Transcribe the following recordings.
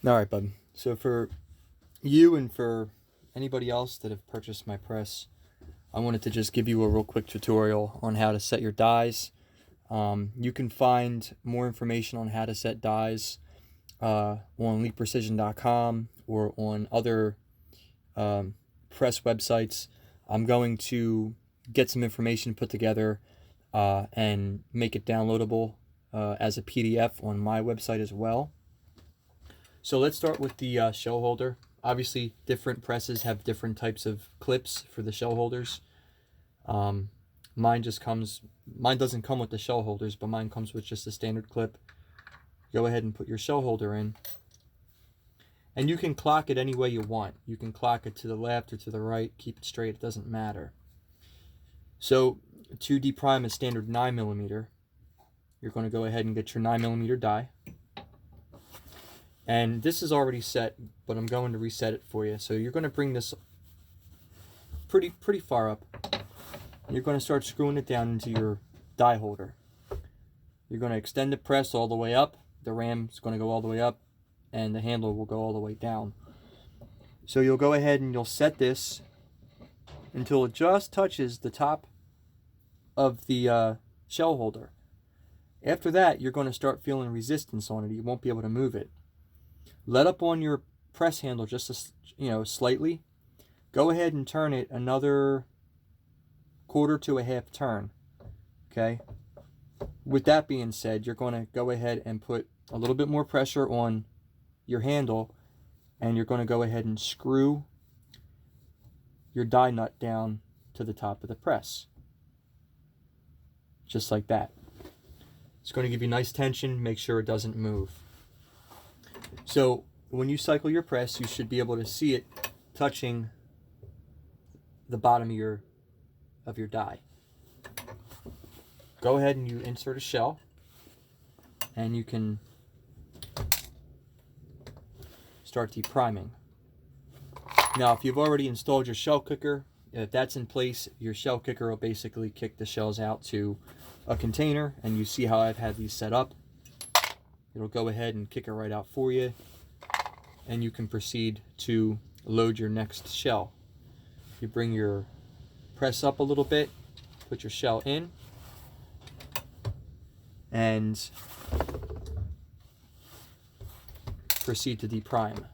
All right, bud. So for you and for anybody else that have purchased my press, I wanted to just give you a real quick tutorial on how to set your dies. You can find more information on how to set dies on leapprecision.com or on other press websites. I'm going to get some information put together and make it downloadable as a PDF on my website as well. So let's start with the shell holder. Obviously, different presses have different types of clips for the shell holders. Um, mine doesn't come with the shell holders, but mine comes with just a standard clip. Go ahead and put your shell holder in. And you can clock it any way you want. You can clock it to the left or to the right, keep it straight, it doesn't matter. So to deprime a standard 9mm, you're going to go ahead and get your 9mm die. And this is already set, but I'm going to reset it for you. So you're going to bring this pretty far up. You're going to start screwing it down into your die holder. You're going to extend the press all the way up. The ram's going to go all the way up, and the handle will go all the way down. So you'll go ahead and you'll set this until it just touches the top of the shell holder. After that, you're going to start feeling resistance on it. You won't be able to move it. Let up on your press handle just slightly. Go ahead and turn it another quarter to a half turn. Okay. With that being said, you're going to go ahead and put a little bit more pressure on your handle, and you're going to go ahead and screw your die nut down to the top of the press. Just like that. It's going to give you nice tension, make sure it doesn't move. So when you cycle your press, you should be able to see it touching the bottom of your die. Go ahead and you insert a shell, and you can start depriming. Now, if you've already installed your shell kicker, if that's in place, your shell kicker will basically kick the shells out to a container, and you see how I've had these set up. It'll go ahead and kick it right out for you, and you can proceed to load your next shell. You bring your press up a little bit, put your shell in, and proceed to deprime.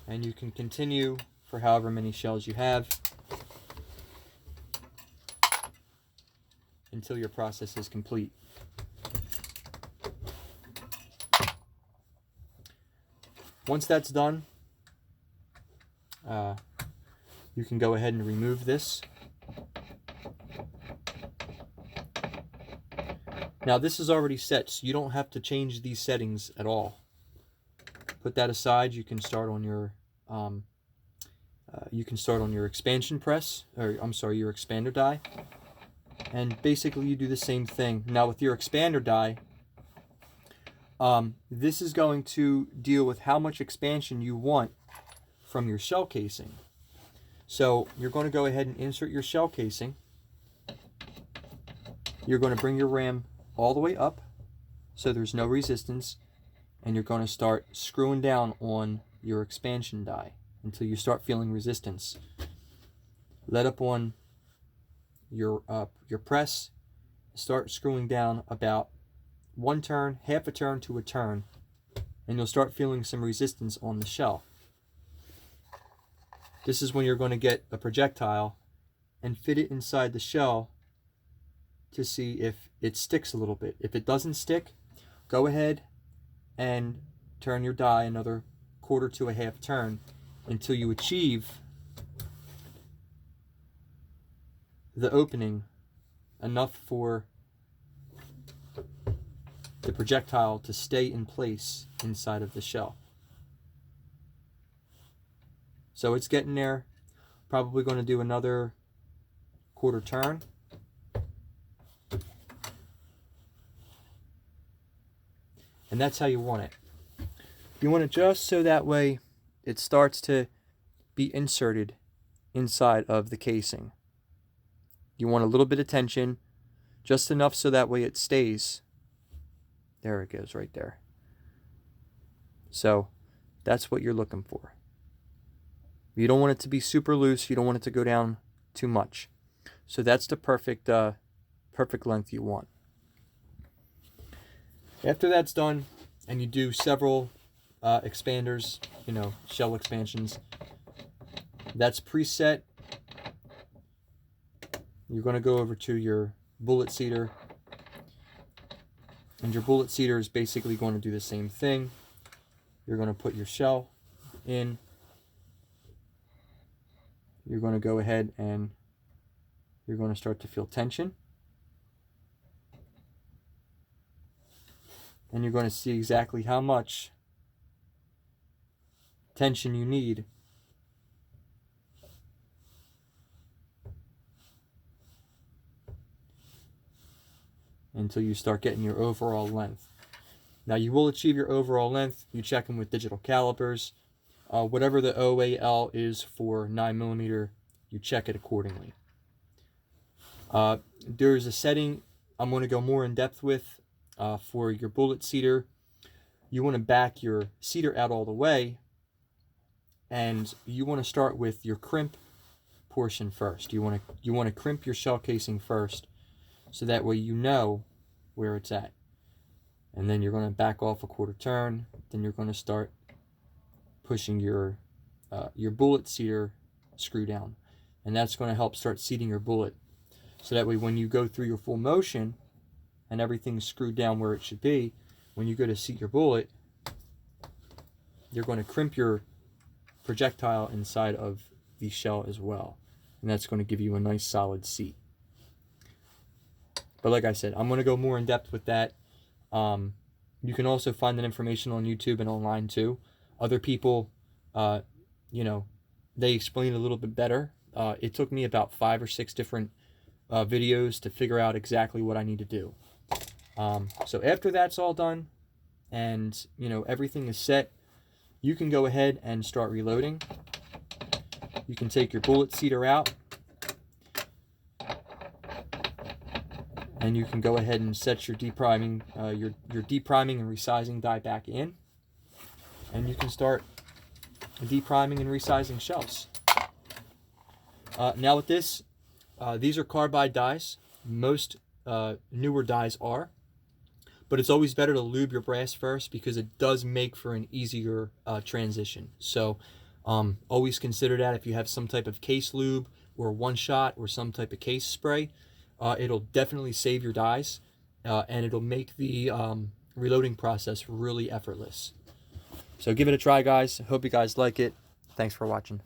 And you can continue for however many shells you have until your process is complete. Once that's done, you can go ahead and remove this. Now this is already set, so you don't have to change these settings at all. Put that aside. You can start on your expansion press, or I'm sorry, your expander die, and basically you do the same thing. Now with your expander die, this is going to deal with how much expansion you want from your shell casing. So you're going to go ahead and insert your shell casing. You're going to bring your ram all the way up so there's no resistance, and you're going to start screwing down on your expansion die until you start feeling resistance. Let up on your press, start screwing down about one turn, half a turn to a turn, and you'll start feeling some resistance on the shell. This is when you're going to get a projectile and fit it inside the shell to see if it sticks a little bit. If it doesn't stick, go ahead and turn your die another quarter to a half turn until you achieve the opening enough for the projectile to stay in place inside of the shell. So it's getting there. Probably going to do another quarter turn. And that's how you want it. You want it just so that way it starts to be inserted inside of the casing. You want a little bit of tension, just enough so that way it stays. There it goes right there. So that's what you're looking for. You don't want it to be super loose. You don't want it to go down too much. So that's the perfect length you want. After that's done, and you do several expanders, shell expansions, that's preset. You're going to go over to your bullet seeder, and your bullet seeder is basically going to do the same thing. You're going to put your shell in. You're going to go ahead and you're going to start to feel tension. And you're going to see exactly how much tension you need until you start getting your overall length. Now you will achieve your overall length. You check them with digital calipers. Whatever the OAL is for 9mm, you check it accordingly. There's a setting I'm going to go more in depth with for your bullet seeder. You want to back your seeder out all the way, and you want to start with your crimp portion first. You want to crimp your shell casing first, so that way you know where it's at. And then you're going to back off a quarter turn. Then you're going to start pushing your bullet seeder screw down, and that's going to help start seating your bullet. So that way, when you go through your full motion and everything's screwed down where it should be, when you go to seat your bullet, you're going to crimp your projectile inside of the shell as well, and that's going to give you a nice solid seat. But like I said, I'm going to go more in depth with that. You can also find that information on YouTube and online too. Other people, they explain it a little bit better. It took me about 5 or 6 different videos to figure out exactly what I need to do. So after that's all done and everything is set, you can go ahead and start reloading. You can take your bullet seeder out, and you can go ahead and set your depriming, your depriming and resizing die back in, and you can start depriming and resizing shells. Now with this, these are carbide dies. Most newer dies are, but it's always better to lube your brass first because it does make for an easier transition. So always consider that. If you have some type of case lube or one shot or some type of case spray, it'll definitely save your dies, and it'll make the reloading process really effortless. So give it a try, guys. Hope you guys like it. Thanks for watching.